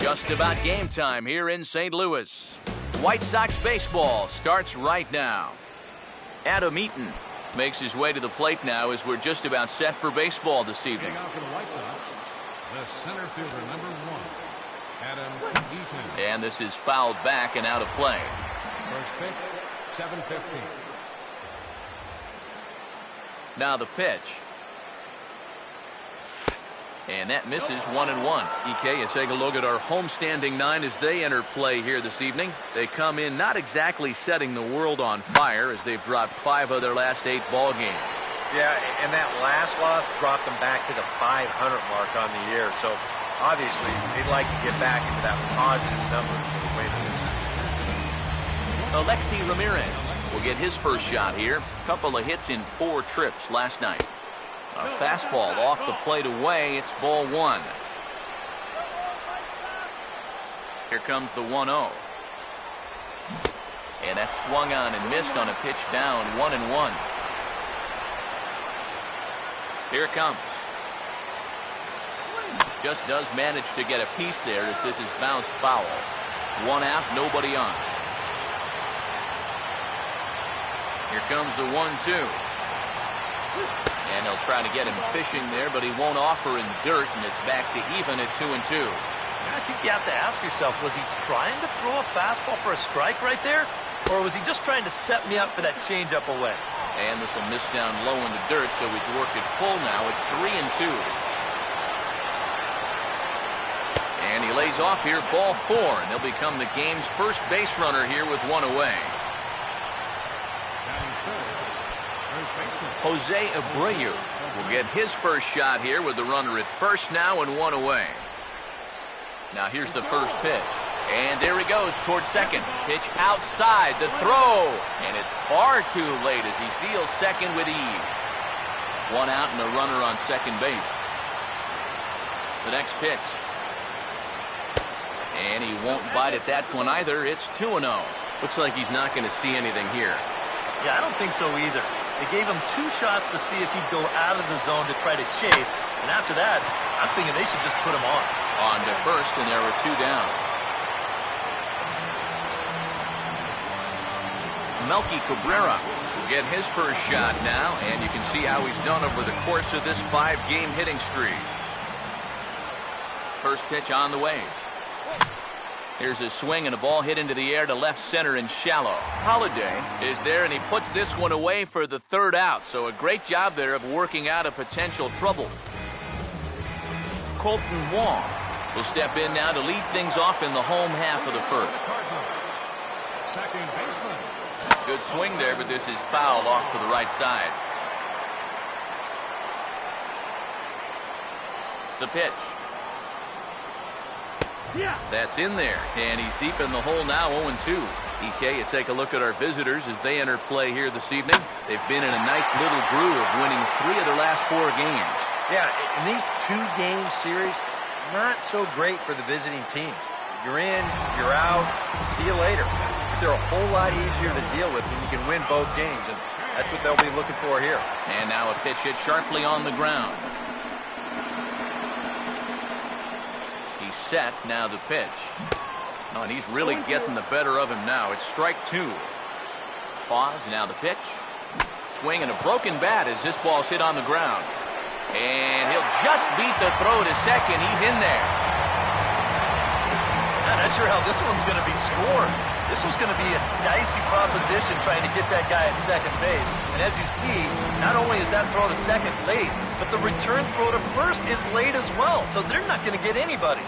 Just about game time here in St. Louis. White Sox baseball starts right now. Adam Eaton makes his way to the plate now as we're just about set for baseball this evening. Out for the White Sox, the center fielder, number 1, Adam Eaton. And this is fouled back and out of play. First pitch, 7:15. Now the pitch. And that misses 1-1. EK, you take a look at our homestanding 9 as they enter play here this evening. They come in not exactly setting the world on fire as they've dropped 5 of their last 8 ball games. Yeah, and that last loss dropped them back to the 500 mark on the year. So obviously they'd like to get back into that positive number for the way that Alexi Ramirez will get his first shot here. Couple of hits in 4 trips last night. A fastball off the plate away. It's ball 1. Here comes the 1-0. And that's swung on and missed on a pitch down. 1-1. Here it comes. Just does manage to get a piece there as this is bounced foul. 1 out, nobody on. Here comes the 1-2. And they'll try to get him fishing there, but he won't offer in dirt, and it's back to even at 2-2. I think you have to ask yourself, was he trying to throw a fastball for a strike right there? Or was he just trying to set me up for that changeup away? And this will miss down low in the dirt, so he's worked it full now at 3-2. And he lays off here, ball 4, and he'll become the game's first base runner here with 1 away. Jose Abreu will get his first shot here with the runner at first now and 1 away. Now here's the first pitch. And there he goes towards second. Pitch outside, the throw. And it's far too late as he steals second with ease. 1 out and a runner on second base. The next pitch. And he won't bite at that one either. It's 2-0. Looks like he's not going to see anything here. Yeah, I don't think so either. They gave him 2 shots to see if he'd go out of the zone to try to chase. And after that, I'm thinking they should just put him on. On to first, and there were 2 down. Melky Cabrera will get his first shot now, and you can see how he's done over the course of this 5-game hitting streak. First pitch on the way. Here's a swing and a ball hit into the air to left center and shallow. Holiday is there, and he puts this one away for the 3rd out. So a great job there of working out a potential trouble. Colton Wong will step in now to lead things off in the home half of the first. Second baseman. Good swing there, but this is foul off to the right side. The pitch. That's in there, and he's deep in the hole now, 0-2. EK, you take a look at our visitors as they enter play here this evening. They've been in a nice little groove, winning 3 of their last 4 games. Yeah, in these 2-game series, not so great for the visiting teams. You're in, you're out, see you later. They're a whole lot easier to deal with when you can win both games, and that's what they'll be looking for here. And now a pitch hit sharply on the ground. He's set, now the pitch. Oh, and he's really getting the better of him now. It's strike 2. Pause, now the pitch. Swing and a broken bat as this ball's hit on the ground. And he'll just beat the throw to second. He's in there. Not sure how this one's going to be scored. This was going to be a dicey proposition trying to get that guy at second base. And as you see, not only is that throw to second late, but the return throw to first is late as well. So they're not going to get anybody.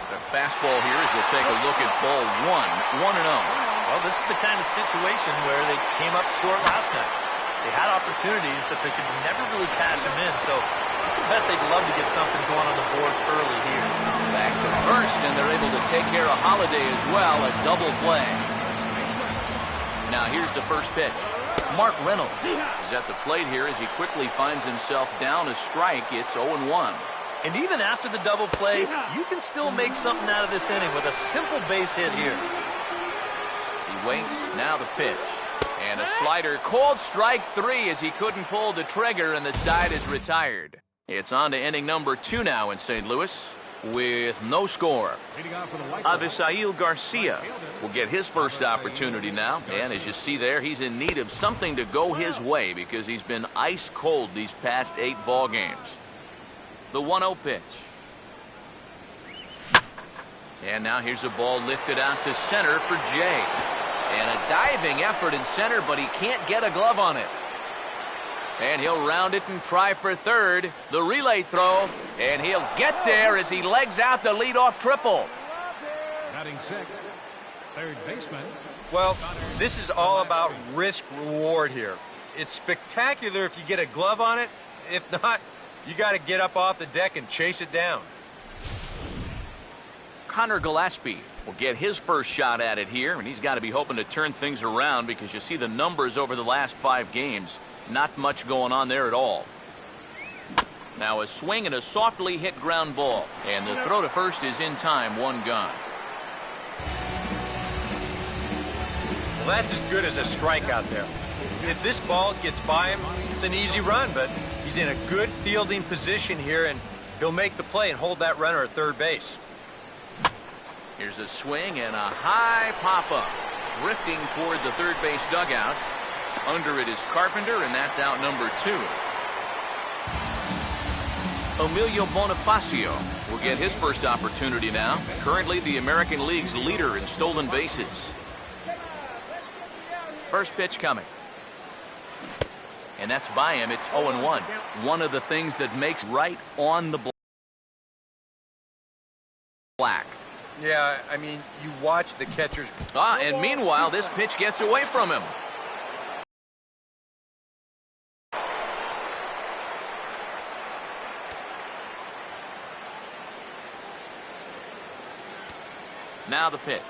The fastball here as we'll take a look at ball 1, 1-0. Well, this is the kind of situation where they came up short last night. They had opportunities, but they could never really cash them in. So I bet they'd love to get something going on the board early here. Back to first, and they're able to take care of Holiday as well. A double play. Now here's the first pitch. Mark Reynolds is at the plate here as he quickly finds himself down a strike. It's 0-1. And even after the double play, you can still make something out of this inning with a simple base hit here. He waits. Now the pitch. And a slider, called strike 3 as he couldn't pull the trigger, and the side is retired. It's on to inning number 2 now in St. Louis with no score. Avisail Garcia will get his first opportunity now. And as you see there, he's in need of something to go his way because he's been ice cold these past 8 ball games. The 1-0 pitch. And now here's a ball lifted out to center for Jay. And a diving effort in center, but he can't get a glove on it. And he'll round it and try for third. The relay throw, and he'll get there as he legs out the leadoff triple. Batting 6th, third baseman. Well, this is all about risk-reward here. It's spectacular if you get a glove on it. If not, you got to get up off the deck and chase it down. Connor Gillespie will get his first shot at it here, and he's got to be hoping to turn things around because you see the numbers over the last 5 games. Not much going on there at all. Now a swing and a softly hit ground ball, and the throw to first is in time. 1 gone. Well, that's as good as a strikeout there. If this ball gets by him, it's an easy run, but he's in a good fielding position here, and he'll make the play and hold that runner at third base. Here's a swing and a high pop-up. Drifting toward the third base dugout. Under it is Carpenter, and that's out number 2. Emilio Bonifacio will get his first opportunity now. Currently the American League's leader in stolen bases. First pitch coming. And that's by him. It's 0-1. One of the things that makes right on the black. Yeah, I mean, you watch the catchers. And meanwhile, this pitch gets away from him. Now the pitch.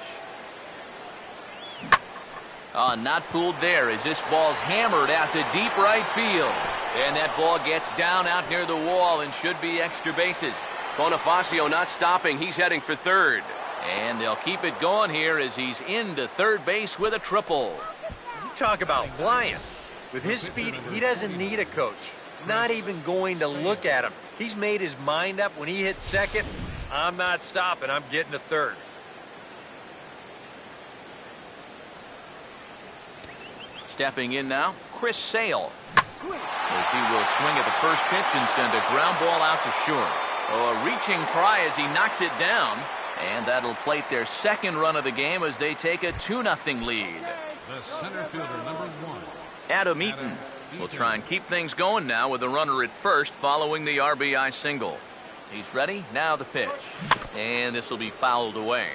Not fooled there as this ball's hammered out to deep right field. And that ball gets down out near the wall and should be extra bases. Bonifacio not stopping. He's heading for third. And they'll keep it going here as he's into third base with a triple. You talk about flying. With his speed, he doesn't need a coach. Not even going to look at him. He's made his mind up when he hits second. I'm not stopping. I'm getting to third. Stepping in now, Chris Sale. As he will swing at the first pitch and send a ground ball out to short. A reaching try as he knocks it down. And that'll plate their second run of the game as they take a 2-0 lead. The center fielder, number 1. Adam Eaton will try and keep things going now with a runner at first following the RBI single. He's ready. Now the pitch. And this will be fouled away.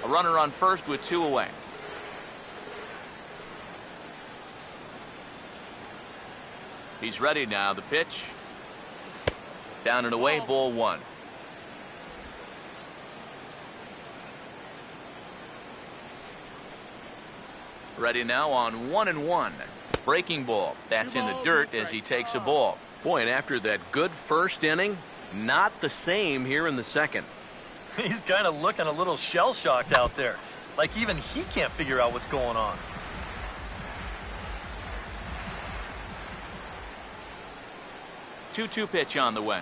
A runner on first with 2 away. He's ready now. The pitch. Down and away, ball 1. Ready now on 1-1. Breaking ball. That's in the dirt as he takes a ball. Boy, and after that good first inning, not the same here in the second. He's kind of looking a little shell-shocked out there. Like even he can't figure out what's going on. Two-two pitch on the way.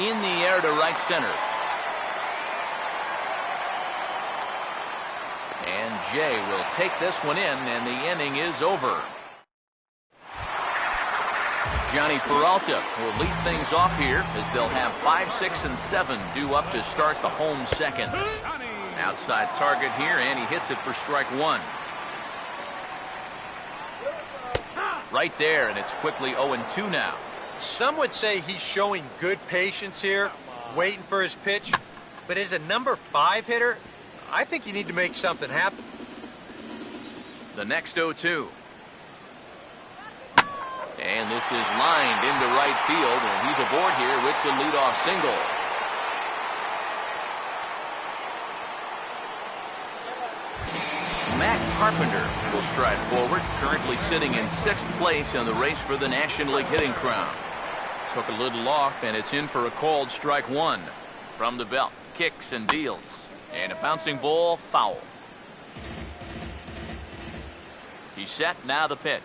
In the air to right center. And Jay will take this one in, and the inning is over. Johnny Peralta will lead things off here as they'll have 5, 6, and 7 due up to start the home second. Outside target here, and he hits it for strike 1. Right there, and it's quickly 0-2 now. Some would say he's showing good patience here, waiting for his pitch. But as a number 5 hitter, I think you need to make something happen. The next 0-2. And this is lined into right field, and he's aboard here with the leadoff single. Matt Carpenter will stride forward, currently sitting in 6th place in the race for the National League hitting crown. Took a little off, and it's in for a called strike one. From the belt, kicks and deals. And a bouncing ball, foul. He's set, now the pitch.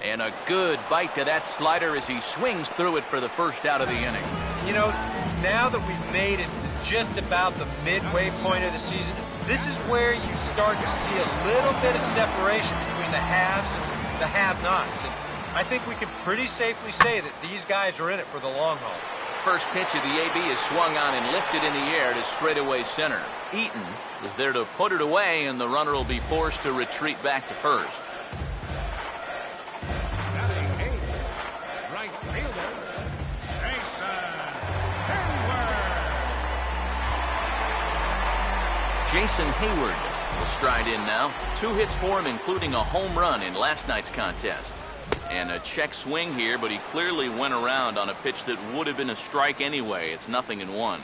And a good bite to that slider as he swings through it for the first out of the inning. You know, now that we've made it to just about the midway point of the season, this is where you start to see a little bit of separation between the haves and the have-nots. And I think we can pretty safely say that these guys are in it for the long haul. First pitch of the AB is swung on and lifted in the air to straightaway center. Eaton is there to put it away, and the runner will be forced to retreat back to first. Batting 8th, right fielder, Jason Hayward will stride in now. 2 hits for him, including a home run in last night's contest. And a check swing here, but he clearly went around on a pitch that would have been a strike anyway. It's 0-1.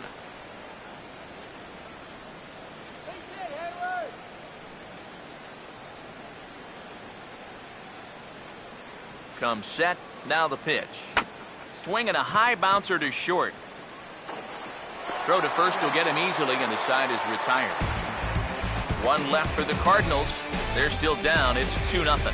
Comes set, now the pitch. Swinging a high bouncer to short. Throw to first will get him easily, and the side is retired. 1 left for the Cardinals. They're still down. It's 2-0.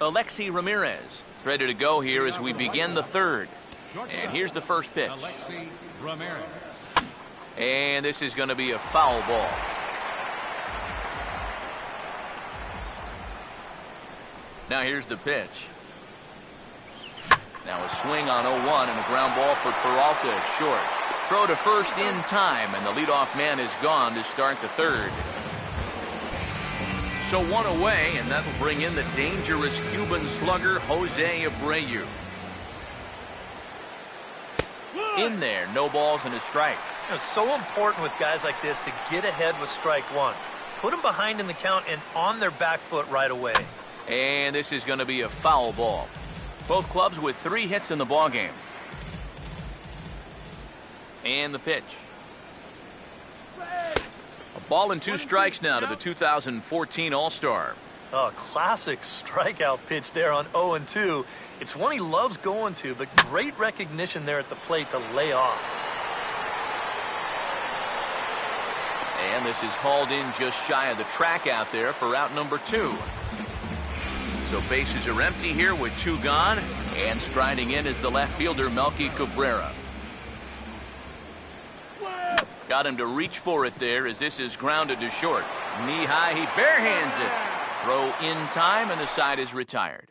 Alexi Ramirez is ready to go here as we begin the third. And here's the first pitch. Alexi Ramirez. And this is going to be a foul ball. Now here's the pitch. Now a swing on 0-1 and a ground ball for Peralta at short. Throw to first in time, and the leadoff man is gone to start the third. So 1 away, and that'll bring in the dangerous Cuban slugger Jose Abreu. In there, no balls and a strike. You know, it's so important with guys like this to get ahead with strike one. Put them behind in the count and on their back foot right away. And this is going to be a foul ball. Both clubs with 3 hits in the ballgame. And the pitch. A ball and 2 strikes now to the 2014 All-Star. Oh, classic strikeout pitch there on 0-2. It's one he loves going to, but great recognition there at the plate to lay off. And this is hauled in just shy of the track out there for out number 2. So bases are empty here with 2 gone, and striding in is the left fielder Melky Cabrera. Got him to reach for it there as this is grounded to short. Knee high, he barehands it. Throw in time, and the side is retired.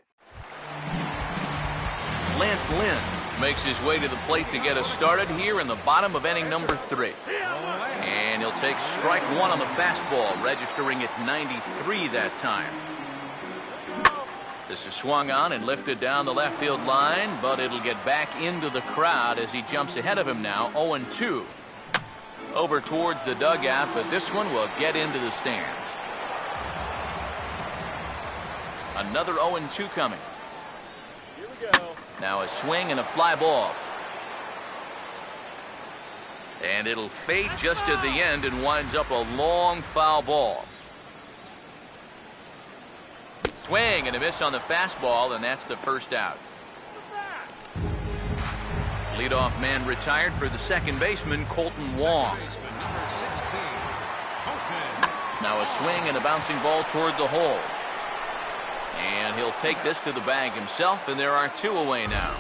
Lance Lynn makes his way to the plate to get us started here in the bottom of inning number 3. And he'll take strike 1 on the fastball, registering at 93 that time. This is swung on and lifted down the left field line, but it'll get back into the crowd as he jumps ahead of him now, 0-2. Over towards the dugout, but this one will get into the stands. Another 0-2 coming. Here we go. Now a swing and a fly ball. And it'll fade just at the end and winds up a long foul ball. Swing and a miss on the fastball, and that's the first out. Leadoff man retired for the second baseman, Colton Wong. Now a swing and a bouncing ball toward the hole. And he'll take this to the bag himself, and there are 2 away now.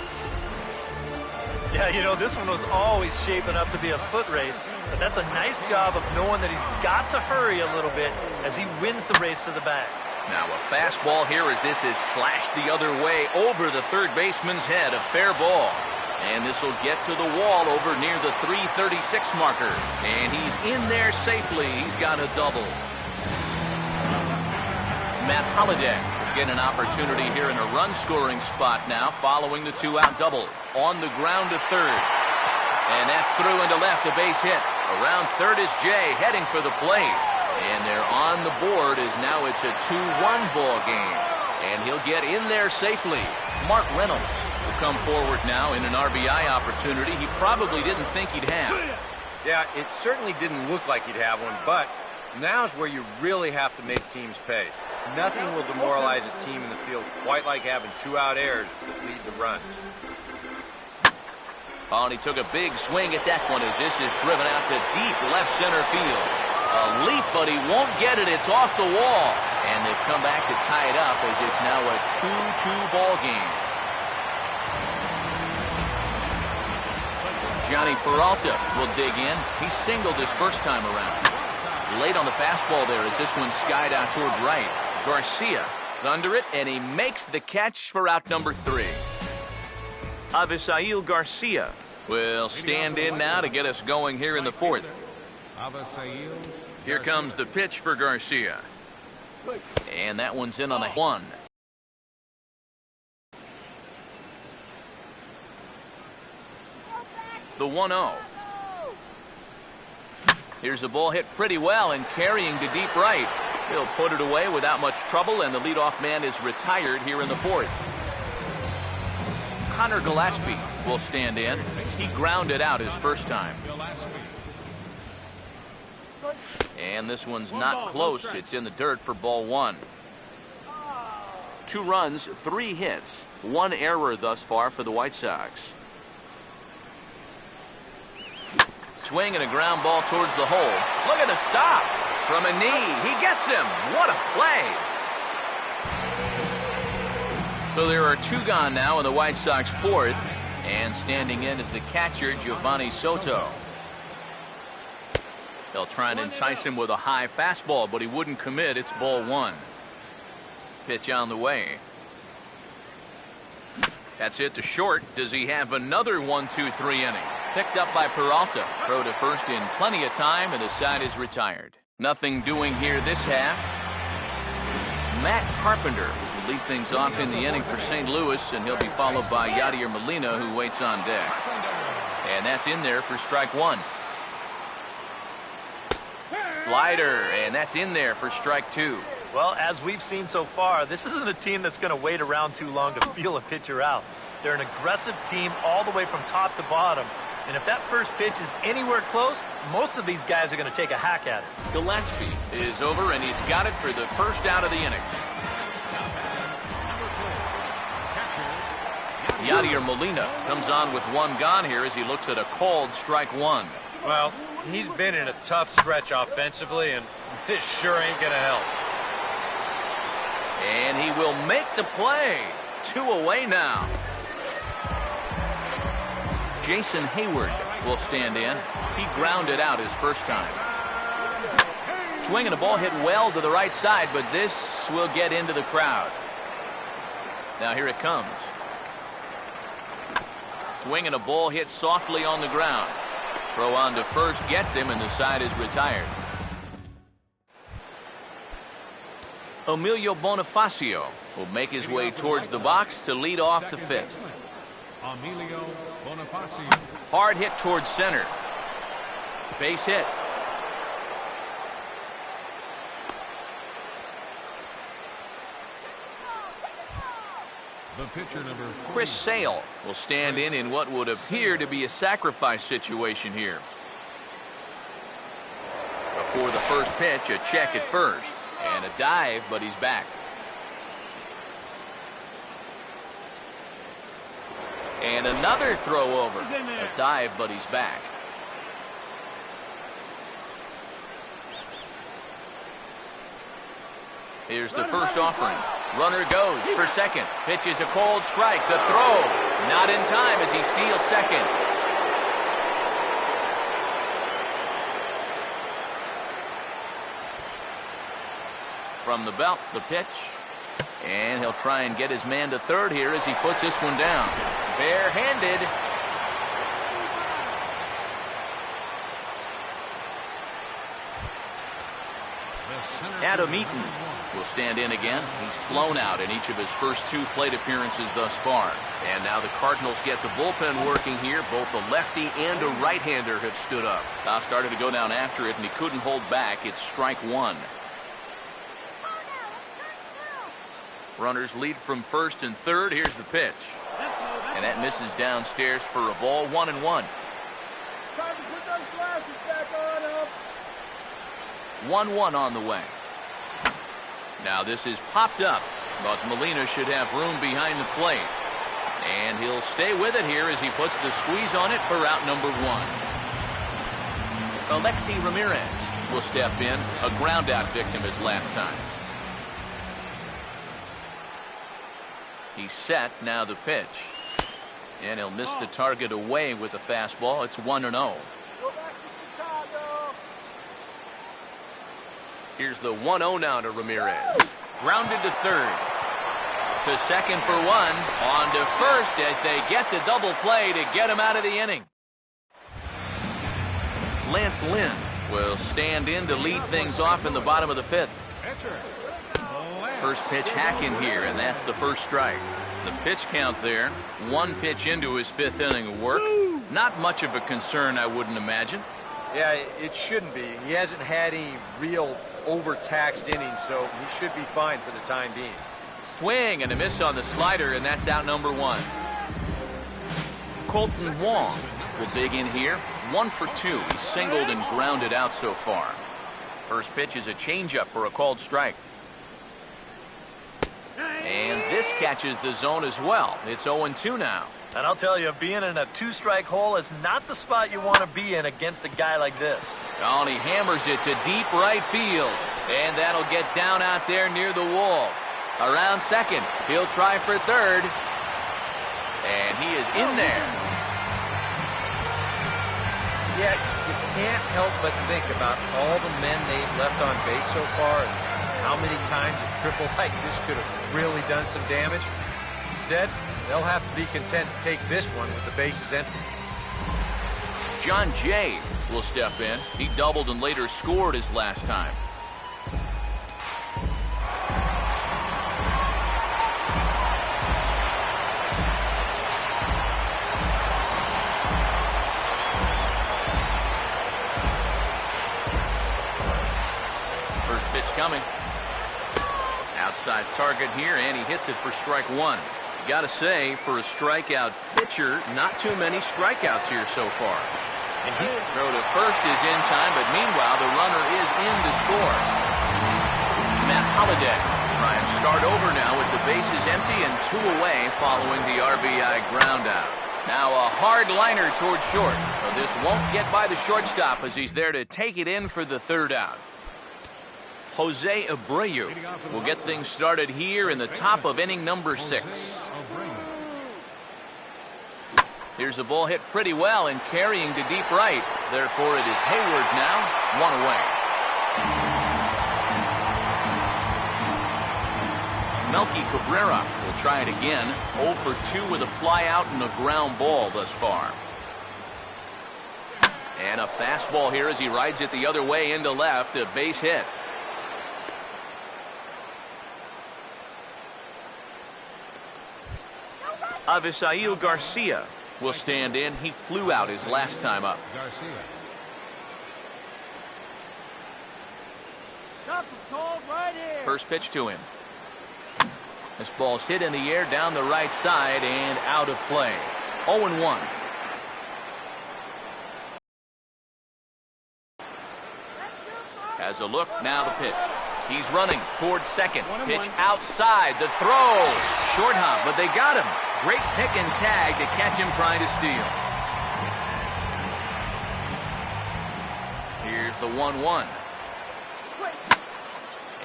Yeah, you know, this one was always shaping up to be a foot race, but that's a nice job of knowing that he's got to hurry a little bit as he wins the race to the bag. Now a fastball here as this is slashed the other way over the third baseman's head. A fair ball. And this will get to the wall over near the 336 marker. And he's in there safely. He's got a double. Matt Holliday get an opportunity here in a run-scoring spot now following the two-out double. On the ground to third. And that's through into left, a base hit. Around third is Jay heading for the plate. And they're on the board as now it's a 2-1 ball game. And he'll get in there safely. Mark Reynolds will come forward now in an RBI opportunity he probably didn't think he'd have. Yeah, it certainly didn't look like he'd have one, but now's where you really have to make teams pay. Nothing will demoralize a team in the field quite like having two-out errors that lead to runs. Oh, and he took a big swing at that one as this is driven out to deep left center field. A leap, but he won't get it. It's off the wall. And they've come back to tie it up as it's now a 2-2 ball game. Johnny Peralta will dig in. He singled his first time around. Late on the fastball there as this one skied out toward right. Garcia is under it, and he makes the catch for out number 3. Avisail Garcia will stand in now to get us going here in the 4th. Here comes the pitch for Garcia. And that one's in on a 1. The 1-0. Here's the ball hit pretty well and carrying to deep right. He'll put it away without much trouble, and the leadoff man is retired here in the 4th. Connor Gillespie will stand in. He grounded out his first time. And this one's not close. It's in the dirt for ball 1. 2 runs, 3 hits, 1 error thus far for the White Sox. Swing and a ground ball towards the hole. Look at the stop from a knee. He gets him. What a play. So there are 2 gone now in the White Sox 4th, and standing in is the catcher Giovanni Soto. They'll try and entice him with a high fastball, but he wouldn't commit. It's ball 1. Pitch on the way. That's hit to short. Does he have another 1-2-3 inning? Picked up by Peralta. Throw to first in plenty of time, and the side is retired. Nothing doing here this half. Matt Carpenter will lead things off in the inning for St. Louis, and he'll be followed by Yadier Molina, who waits on deck. And that's in there for strike 1. Slider, and that's in there for strike 2. Well, as we've seen so far, this isn't a team that's going to wait around too long to feel a pitcher out. They're an aggressive team all the way from top to bottom. And if that first pitch is anywhere close, most of these guys are going to take a hack at it. Gillespie is over, and he's got it for the first out of the inning. Yadier Molina comes on with 1 gone here as he looks at a called strike 1. Well, he's been in a tough stretch offensively, and this sure ain't going to help. And he will make the play. 2 away now. Jason Hayward will stand in. He grounded out his first time. Swinging a ball hit well to the right side, but this will get into the crowd. Now here it comes. Swinging a ball hit softly on the ground. Throw on to first gets him, and the side is retired. Emilio Bonifacio will make his way towards the box to lead off the 5th. Emilio Bonifacio. Hard hit towards center. Base hit. The pitcher number 4. Chris Sale will stand in what would appear to be a sacrifice situation here. Before the first pitch, a check at first. And a dive, but he's back. And another throw over. A dive, but he's back. Here's the first offering. Runner goes for second. Pitch is a cold strike. The throw. Not in time as he steals second. From the belt, the pitch. And he'll try and get his man to third here as he puts this one down. Barehanded. Adam Eaton will stand in again. He's flown out in each of his first 2 plate appearances thus far. And now the Cardinals get the bullpen working here. Both a lefty and a right-hander have stood up. Now started to go down after it, and he couldn't hold back. It's strike 1. Runners lead from first and third. Here's the pitch. And that misses downstairs for a ball. 1-1. 1-1 on the way. Now this is popped up, but Molina should have room behind the plate. And he'll stay with it here as he puts the squeeze on it for out number 1. Alexi Ramirez will step in, a ground out victim his last time. He's set, now the pitch. And he'll miss the target away with the fastball. It's 1-0. Here's the 1-0 now to Ramirez. Grounded to third. To second for 1. On to first as they get the double play to get him out of the inning. Lance Lynn will stand in to lead things off in the bottom of the 5th. First pitch hack in here, and that's the first strike. The pitch count there. 1 pitch into his 5th inning of work. Not much of a concern, I wouldn't imagine. Yeah, it shouldn't be. He hasn't had any real overtaxed innings, so he should be fine for the time being. Swing and a miss on the slider, and that's out number 1. Colton Wong will dig in here. 1 for 2. He's singled and grounded out so far. First pitch is a changeup for a called strike. And this catches the zone as well. It's 0-2 now. And I'll tell you, being in a 2-strike hole is not the spot you want to be in against a guy like this. Oh, and he hammers it to deep right field. And that'll get down out there near the wall. Around second. He'll try for third. And he is in there. Yeah, you can't help but think about all the men they've left on base so far. How many times a triple like this could have really done some damage. Instead, they'll have to be content to take this one with the bases empty. John Jay will step in. He doubled and later scored his last time. First pitch coming. Outside target here, and he hits it for strike 1. Got to say, for a strikeout pitcher, not too many strikeouts here so far. And he throw to first is in time, but meanwhile, the runner is in to score. Matt Holliday try and start over now with the bases empty and 2 away following the RBI ground out. Now a hard liner towards short. So this won't get by the shortstop as he's there to take it in for the 3rd out. Jose Abreu will get things started here in the top of inning number 6. Here's a ball hit pretty well and carrying to deep right. Therefore, it is Hayward now, 1 away. Melky Cabrera will try it again. 0 for 2 with a fly out and a ground ball thus far. And a fastball here as he rides it the other way into left, a base hit. Avisail Garcia will stand in. He flew out his last time up. First pitch to him. This ball's hit in the air down the right side and out of play. 0-1. Has a look, now the pitch. He's running towards second. Pitch outside, the throw. Short hop, but they got him. Great pick and tag to catch him trying to steal. Here's the 1-1.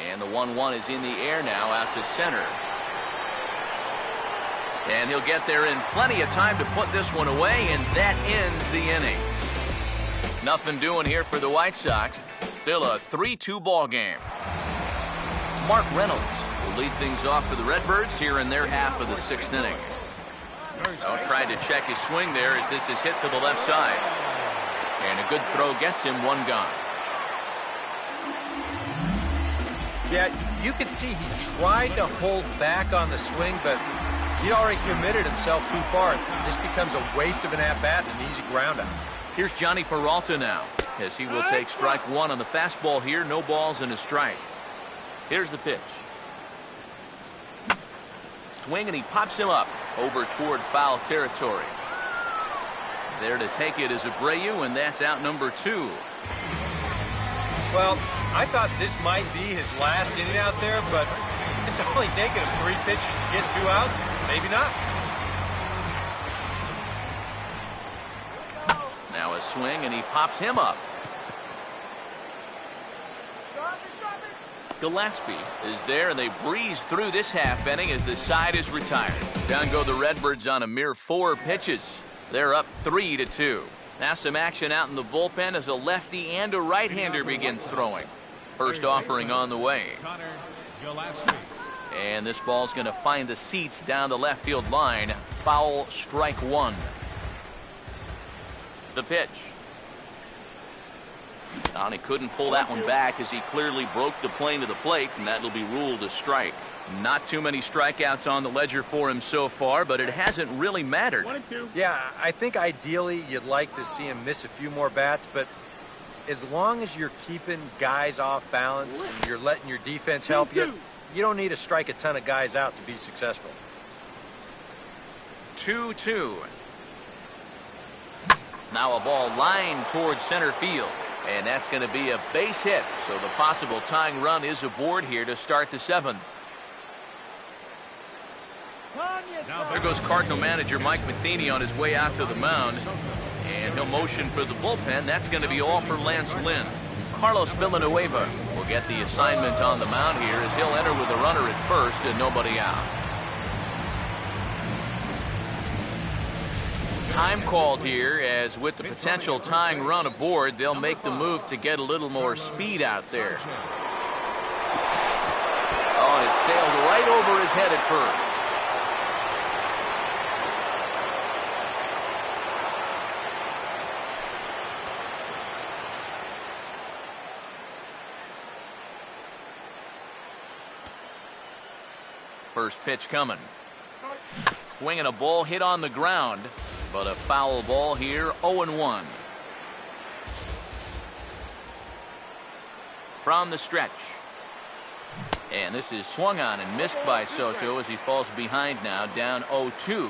And the 1-1 is in the air now out to center. And he'll get there in plenty of time to put this one away, and that ends the inning. Nothing doing here for the White Sox. Still a 3-2 ball game. Mark Reynolds will lead things off for the Redbirds here in their half of the 6th inning. Trying to check his swing there as this is hit to the left side. And a good throw gets him 1 gone. Yeah, you could see he tried to hold back on the swing, but he'd already committed himself too far. This becomes a waste of an at-bat and an easy ground out. Here's Johnny Peralta now, as he will take strike one on the fastball here. No balls and a strike. Here's the pitch. Swing, and he pops him up over toward foul territory. There to take it is Abreu, and that's out number 2. Well, I thought this might be his last inning out there, but it's only taken him 3 pitches to get 2 out. Maybe not. Now a swing, and he pops him up. Gillespie is there, and they breeze through this half inning as the side is retired. Down go the Redbirds on a mere 4 pitches. They're up 3-2. Now some action out in the bullpen as a lefty and a right-hander begins throwing. First offering on the way. And this ball's going to find the seats down the left field line. Foul, strike 1. The pitch. And he couldn't pull that one back as he clearly broke the plane to the plate, and that'll be ruled a strike. Not too many strikeouts on the ledger for him so far, but it hasn't really mattered. Yeah, I think ideally you'd like to see him miss a few more bats, but as long as you're keeping guys off balance and you're letting your defense help you, you don't need to strike a ton of guys out to be successful. 2-2. Now a ball lined towards center field. And that's going to be a base hit. So the possible tying run is aboard here to start the 7th. There goes Cardinal manager Mike Matheny on his way out to the mound. And he'll motion for the bullpen. That's going to be all for Lance Lynn. Carlos Villanueva will get the assignment on the mound here as he'll enter with a runner at first and nobody out. Time called here, as with the potential tying run aboard, they'll make the move to get a little more speed out there. Oh, and it sailed right over his head at first. First pitch coming. Swinging a ball hit on the ground. But a foul ball here, 0-1. From the stretch. And this is swung on and missed by Soto as he falls behind now, down 0-2.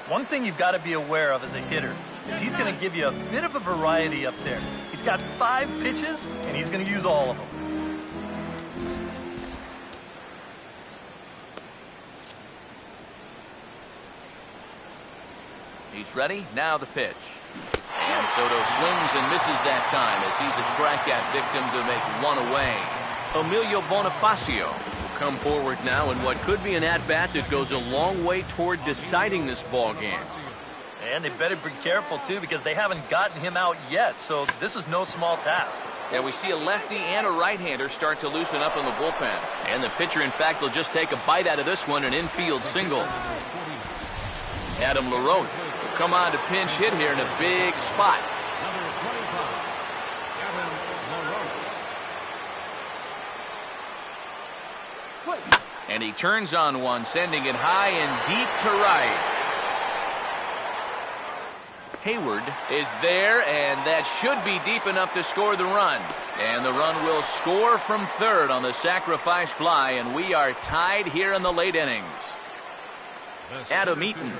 One thing you've got to be aware of as a hitter is he's going to give you a bit of a variety up there. He's got 5 pitches, and he's going to use all of them. He's ready. Now the pitch. And Soto swings and misses that time as he's a strikeout victim to make one away. Emilio Bonifacio will come forward now in what could be an at-bat that goes a long way toward deciding this ball game. And they better be careful, too, because they haven't gotten him out yet. So this is no small task. Yeah, we see a lefty and a right-hander start to loosen up in the bullpen. And the pitcher, in fact, will just take a bite out of this one, an infield single. Adam LaRoche will come on to pinch hit here in a big spot. And he turns on one, sending it high and deep to right. Hayward is there, and that should be deep enough to score the run. And the run will score from third on the sacrifice fly, and we are tied here in the late innings. Adam Eaton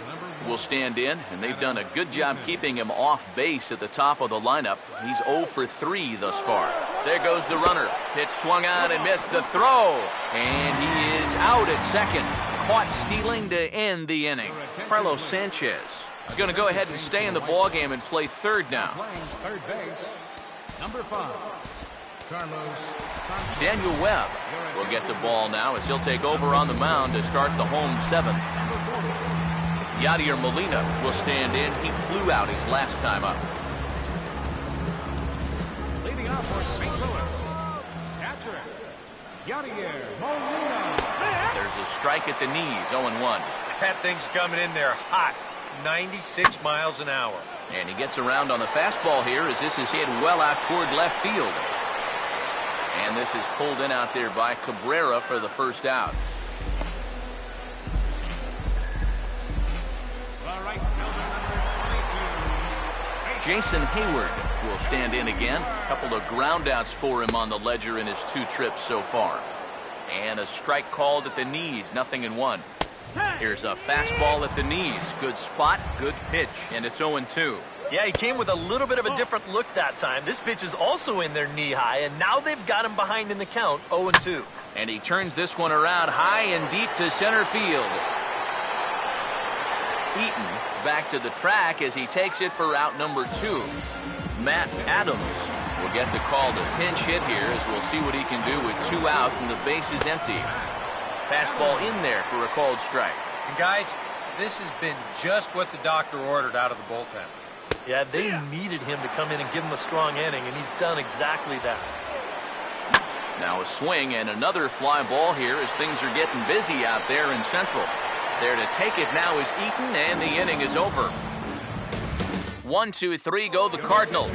will stand in, and they've done a good job keeping him off base at the top of the lineup. He's 0 for 3 thus far. There goes the runner. Pitch swung on and missed the throw. And he is out at second. Caught stealing to end the inning. Carlos Sanchez is going to go ahead and stay in the ballgame and play third now. Third base, number 5. Carlos Sanchez. Daniel Webb will get the ball now as he'll take over on the mound to start the home 7th. Yadier Molina will stand in. He flew out his last time up. Leading off for St. Louis, catcher Yadier Molina. There's a strike at the knees, 0-1. That thing's coming in there hot, 96 miles an hour. And he gets around on the fastball here as this is hit well out toward left field. And this is pulled in out there by Cabrera for the first out. Jason Hayward will stand in again. A couple of groundouts for him on the ledger in his 2 trips so far. And a strike called at the knees, 0-1. Here's a fastball at the knees. Good spot, good pitch, and it's 0-2. Yeah, he came with a little bit of a different look that time. This pitch is also in their knee high, and now they've got him behind in the count, 0-2. And he turns this one around high and deep to center field. Eaton back to the track as he takes it for out number 2. Matt Adams will get the call to pinch hit here as we'll see what he can do with 2 out and the base is empty. Fastball in there for a called strike. And guys, this has been just what the doctor ordered out of the bullpen. Yeah, they needed him to come in and give him a strong inning, and he's done exactly that. Now a swing and another fly ball here as things are getting busy out there in Central. There to take it now is Eaton, and the inning is over. 1-2-3 go the Cardinals.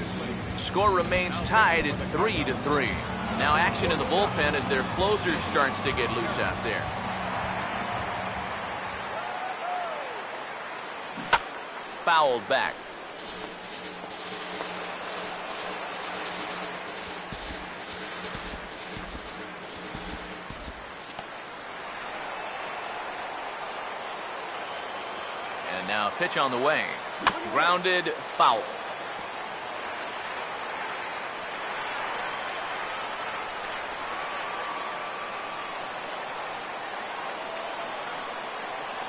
Score remains tied at 3-3. Now action in the bullpen as their closer starts to get loose out there. Fouled back. And now pitch on the way. Grounded, foul.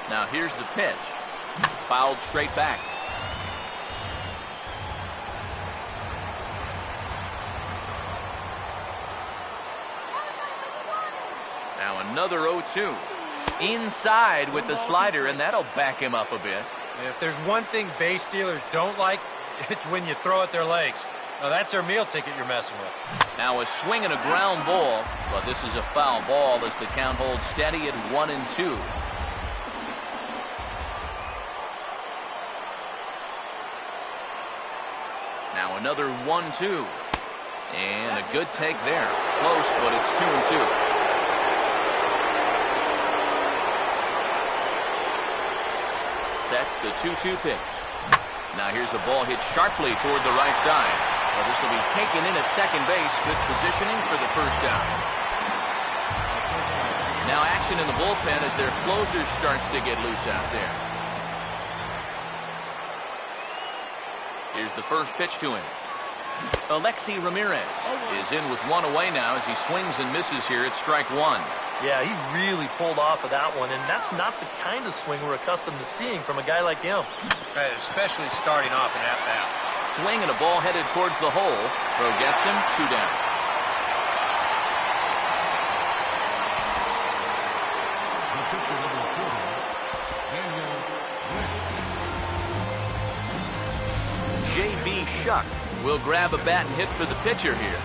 Now here's the pitch. Fouled straight back. Now another 0-2. Inside with the slider, and that'll back him up a bit. If there's one thing base stealers don't like, it's when you throw at their legs. Now that's their meal ticket you're messing with. Now a swing and a ground ball, but this is a foul ball as the count holds steady at 1-2. Now another 1-2. And a good take there. Close, but it's 2-2. Sets the 2-2 pitch. Now here's the ball hit sharply toward the right side. Well, this will be taken in at second base. Good positioning for the first out. Now action in the bullpen as their closer starts to get loose out there. Here's the first pitch to him. Alexi Ramirez is in with 1 away now as he swings and misses here at strike 1. Yeah, he really pulled off of that one, and that's not the kind of swing we're accustomed to seeing from a guy like him. Right, especially starting off an at-bat. Swing and a ball headed towards the hole. Throw gets him, 2 down. J.B. Shuck will grab a bat and hit for the pitcher here.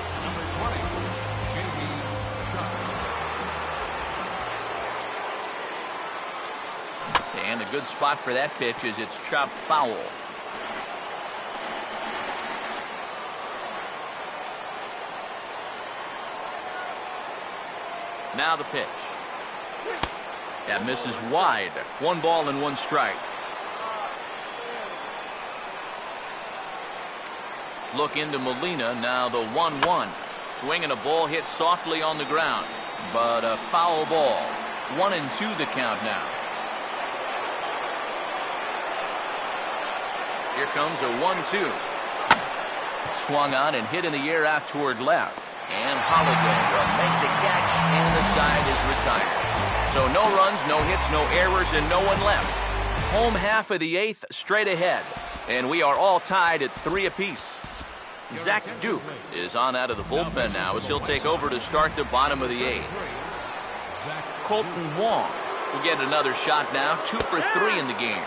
And a good spot for that pitch as it's chopped foul. Now the pitch. That misses wide. 1 ball and 1 strike. Look into Molina. Now the 1-1. Swing and a ball hit softly on the ground. But a foul ball. 1-2 the count now. Here comes a 1-2. Swung on and hit in the air out toward left. And Holiday will make the catch, and the side is retired. So no runs, no hits, no errors, and no one left. Home half of the 8th straight ahead. And we are all tied at 3 apiece. Zach Duke is on out of the bullpen now as he'll take over to start the bottom of the 8th. Colton Wong will get another shot now, 2 for 3 in the game.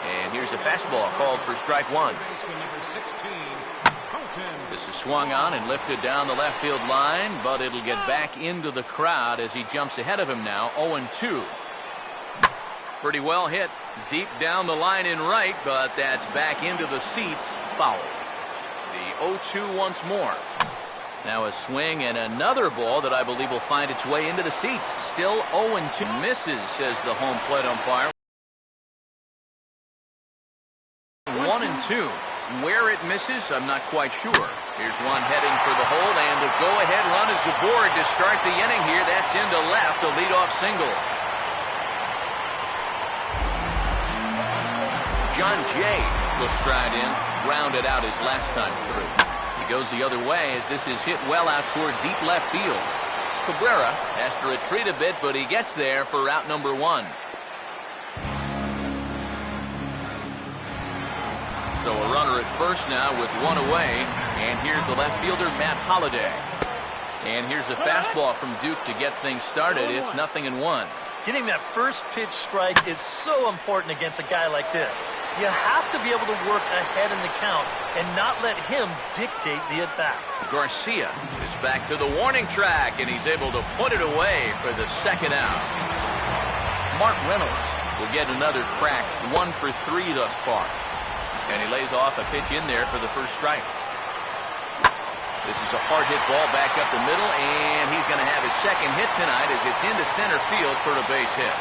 And here's a fastball called for strike 1. This is swung on and lifted down the left field line, but it'll get back into the crowd as he jumps ahead of him now, 0-2. Pretty well hit deep down the line in right, but that's back into the seats, foul. The 0-2 once more. Now a swing and another ball that I believe will find its way into the seats. Still 0-2. Misses, says the home plate umpire. 1-2. Where it misses, I'm not quite sure. Here's one heading for the hold, and the go-ahead run is aboard to start the inning here. That's into left, a leadoff single. John Jay will stride in, grounded out his last time through. He goes the other way as this is hit well out toward deep left field. Cabrera has to retreat a bit, but he gets there for out number one. So a runner at first now with one away, and here's the left fielder, Matt Holliday. And here's a fastball from Duke to get things started. It's 0-1. Getting that first pitch strike is so important against a guy like this. You have to be able to work ahead in the count and not let him dictate the at-bat. Garcia is back to the warning track, and he's able to put it away for the second out. Mark Reynolds will get another crack, 1 for 3 thus far. And he lays off a pitch in there for the first strike. This is a hard hit ball back up the middle, and he's going to have his second hit tonight as it's into center field for a base hit.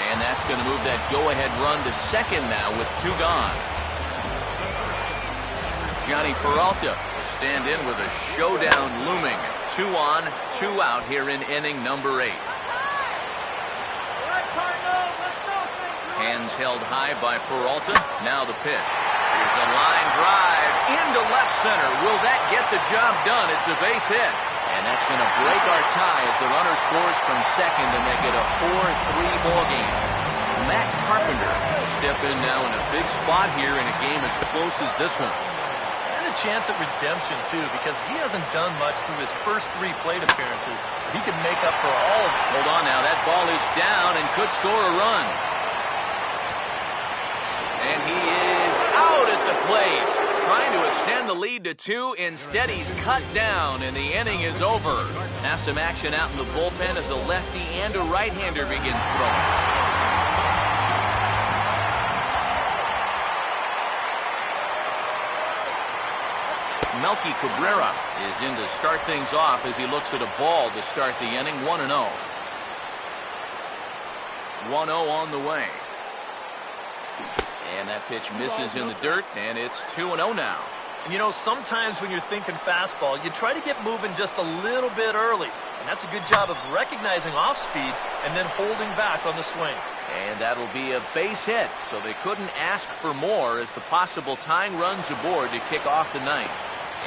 And that's going to move that go-ahead run to second now with 2 gone. Johnny Peralta will stand in with a showdown looming. 2 on, 2 out here in inning number 8. Hands held high by Peralta. Now the pitch. Here's a line drive into left center. Will that get the job done? It's a base hit. And that's going to break our tie as the runner scores from second to make it a 4-3 ball game. Matt Carpenter will step in now in a big spot here in a game as close as this one. And a chance at redemption, too, because he hasn't done much through his first 3 plate appearances. He can make up for all of them. Hold on now. That ball is down and could score a run. And he is out at the plate, trying to extend the lead to 2. Instead, he's cut down, and the inning is over. Now some action out in the bullpen as a lefty and a right-hander begin throwing. Melky Cabrera is in to start things off as he looks at a ball to start the inning. 1-0. 1-0 on the way. And that pitch misses in the dirt, and it's 2-0 now. And you know, sometimes when you're thinking fastball, you try to get moving just a little bit early. And that's a good job of recognizing off speed and then holding back on the swing. And that'll be a base hit, so they couldn't ask for more as the possible tying runs aboard to kick off the ninth.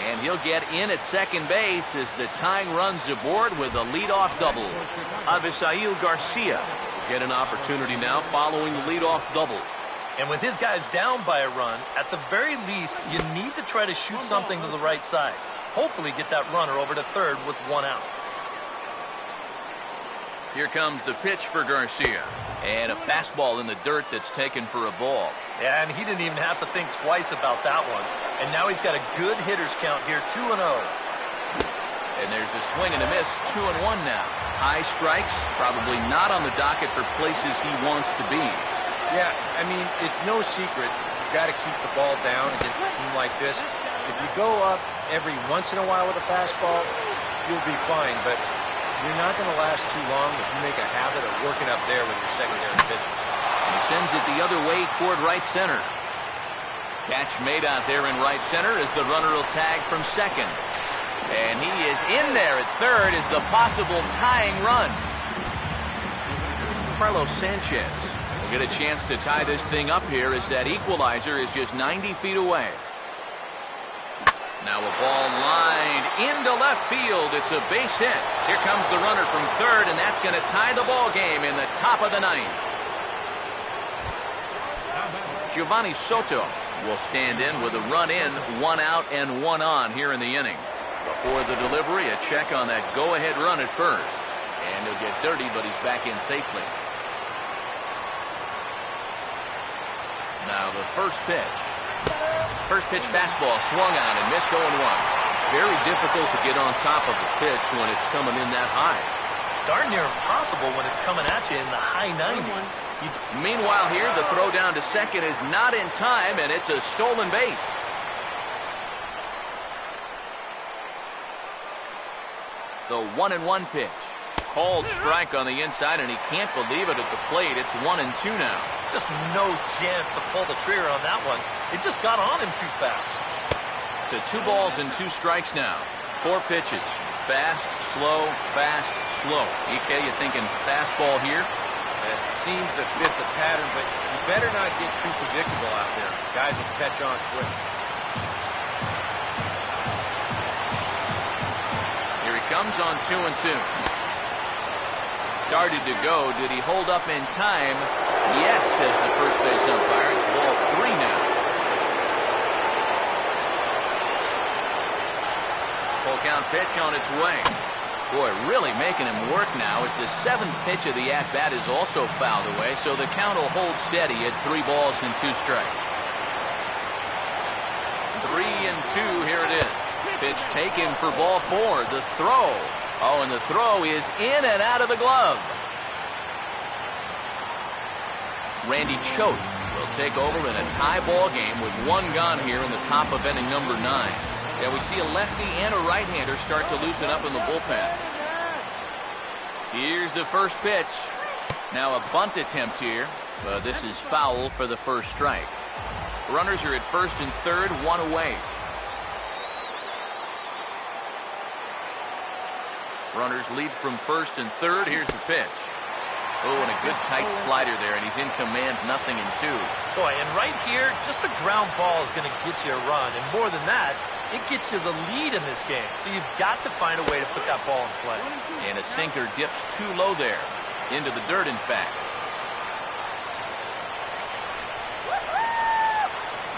And he'll get in at second base as the tying runs aboard with a leadoff double. Avisail Garcia will get an opportunity now following the leadoff double. And with his guys down by a run, at the very least, you need to try to shoot something to the right side. Hopefully get that runner over to third with 1 out. Here comes the pitch for Garcia. And a fastball in the dirt that's taken for a ball. Yeah, and he didn't even have to think twice about that one. And now he's got a good hitter's count here, 2-0. And there's a swing and a miss, 2-1 now. High strikes, probably not on the docket for places he wants to be. Yeah, I mean, it's no secret. You've got to keep the ball down against a team like this. If you go up every once in a while with a fastball, you'll be fine. But you're not going to last too long if you make a habit of working up there with your secondary pitches. He sends it the other way toward right center. Catch made out there in right center as the runner will tag from second. And he is in there at third as the possible tying run. Carlos Sanchez will get a chance to tie this thing up here as that equalizer is just 90 feet away. Now a ball lined into left field. It's a base hit. Here comes the runner from third, and that's going to tie the ball game in the top of the ninth. Giovanni Soto will stand in with a run in, 1 out and 1 on here in the inning. Before the delivery, a check on that go-ahead run at first. And he'll get dirty, but he's back in safely. Now the first pitch. First pitch fastball swung on and missed 0-1. Very difficult to get on top of the pitch when it's coming in that high. Darn near impossible when it's coming at you in the high 90s. Meanwhile here, the throw down to second is not in time, and it's a stolen base. The 1-1 pitch. Called strike on the inside, and he can't believe it at the plate. It's 1-2 now. Just no chance to pull the trigger on that one. It just got on him too fast. To 2 balls and 2 strikes now. 4 pitches. Fast, slow, fast, slow. EK, you thinking fastball here? It seems to fit the pattern, but you better not get too predictable out there. Guys will catch on quick. Here he comes on 2-2. Started to go. Did he hold up in time? Yes, says the first base umpire. It's ball 3 now. Full count pitch on its way. Boy, really making him work now as the 7th pitch of the at-bat is also fouled away, so the count will hold steady at 3 balls and 2 strikes. 3-2, here it is. Pitch taken for ball 4. The throw. Oh, and the throw is in and out of the glove. Randy Choate will take over in a tie ball game with 1 gone here in the top of inning number 9. Yeah, we see a lefty and a right-hander start to loosen up in the bullpen. Here's the first pitch. Now a bunt attempt here, but this is foul for the first strike. Runners are at first and third, 1 away. Runners lead from first and third. Here's the pitch. Oh, and a good tight slider there, and he's in command, 0-2. Boy, and right here, just a ground ball is going to get you a run. And more than that, it gets you the lead in this game. So you've got to find a way to put that ball in play. And a sinker dips too low there. Into the dirt, in fact.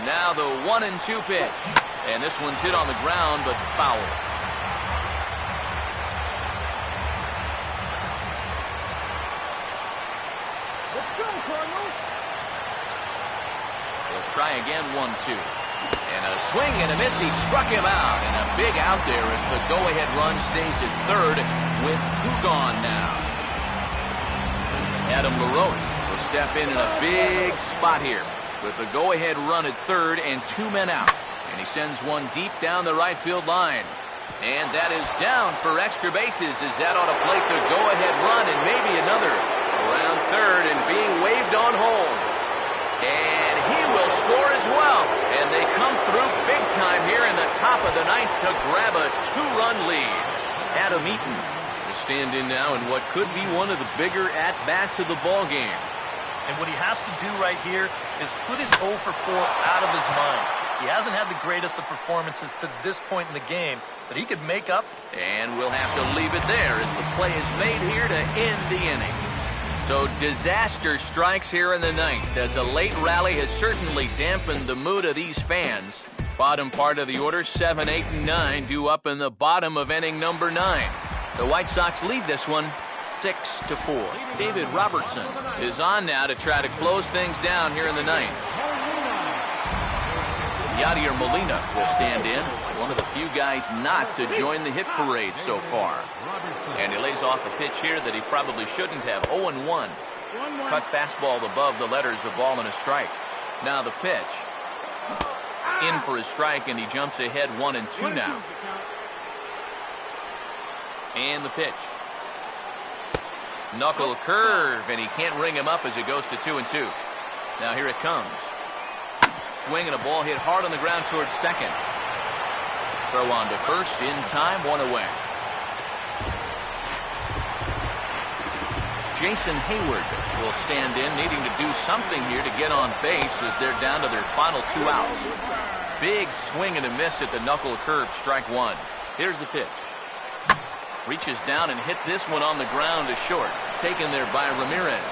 Now the 1-2 pitch. And this one's hit on the ground, but foul. They'll try again, 1-2. And a swing and a miss. He struck him out. And a big out there as the go-ahead run stays at third with 2 gone now. Adam LaRoche will step in a big spot here with the go-ahead run at third and 2 men out. And he sends one deep down the right field line. And that is down for extra bases as that ought to place the go-ahead run and maybe another around third and being waved on home. And he will score as well. And they come through big time here in the top of the 9th to grab a 2-run lead. Adam Eaton will stand in now in what could be one of the bigger at-bats of the ball game. And what he has to do right here is put his 0 for 4 out of his mind. He hasn't had the greatest of performances to this point in the game, but he could make up. And we'll have to leave it there as the play is made here to end the inning. So disaster strikes here in the 9th as a late rally has certainly dampened the mood of these fans. Bottom part of the order, 7, 8, and 9 due up in the bottom of inning number 9. The White Sox lead this one 6-4. David Robertson is on now to try to close things down here in the 9th. Yadier Molina will stand in, one of the few guys not to join the hit parade so far. And he lays off a pitch here that he probably shouldn't have. 0-1. Cut fastball above the letters, a ball and a strike. Now the pitch. In for a strike, and he jumps ahead 1-2 now. And the pitch. Knuckle curve, and he can't ring him up as it goes to 2-2. Now here it comes. Swing and a ball hit hard on the ground towards second. Throw on to first in time, 1 away. Jason Hayward will stand in, needing to do something here to get on base as they're down to their final 2 outs. Big swing and a miss at the knuckle curve, strike 1. Here's the pitch. Reaches down and hits this one on the ground to short. Taken there by Ramirez.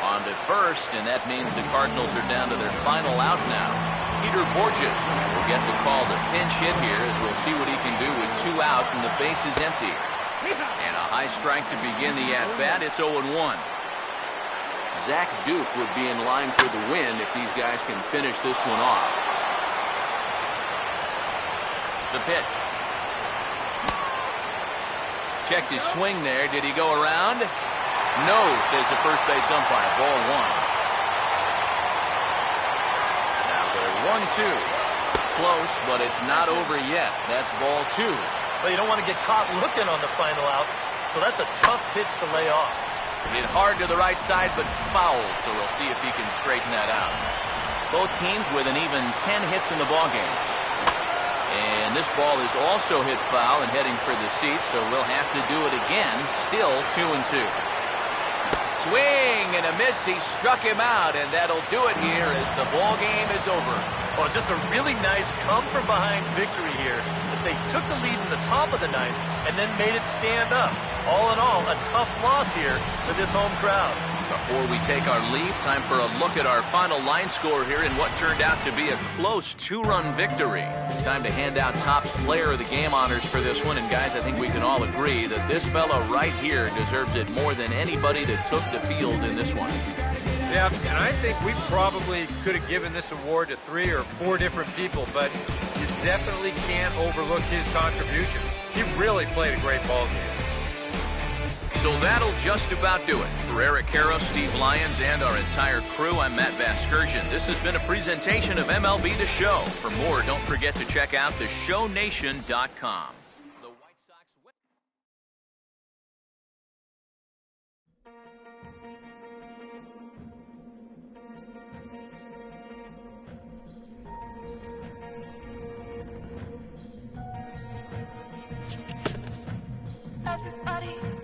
On to first, and that means the Cardinals are down to their final out now. Peter Borges will get the call to pinch hit here as we'll see what he can do with 2 out and the base is empty. And a high strike to begin the at-bat. It's 0-1. Zach Duke would be in line for the win if these guys can finish this one off. The pitch. Checked his swing there. Did he go around? No, says the first base umpire. Ball 1. Now the 1-2. Close, but it's not over yet. That's ball 2. Well, you don't want to get caught looking on the final out, so that's a tough pitch to lay off. Hit hard to the right side, but fouled, so we'll see if he can straighten that out. Both teams with an even 10 hits in the ballgame. And this ball is also hit foul and heading for the seats, so we'll have to do it again. Still 2-2. Swing and a miss. He struck him out, and that'll do it here as the ball game is over. Well, just a really nice come-from-behind victory here as they took the lead in the top of the ninth and then made it stand up. All in all, a tough loss here for this home crowd. Before we take our leave, time for a look at our final line score here in what turned out to be a close 2-run victory. Time to hand out Topps Player of the Game honors for this one. And guys, I think we can all agree that this fella right here deserves it more than anybody that took the field in this one. Yeah, and I think we probably could have given this award to 3 or 4 different people, but you definitely can't overlook his contribution. He really played a great ball game. So that'll just about do it. For Eric Harrow, Steve Lyons, and our entire crew, I'm Matt Vasgersian. This has been a presentation of MLB The Show. For more, don't forget to check out theshownation.com. The White Sox Everybody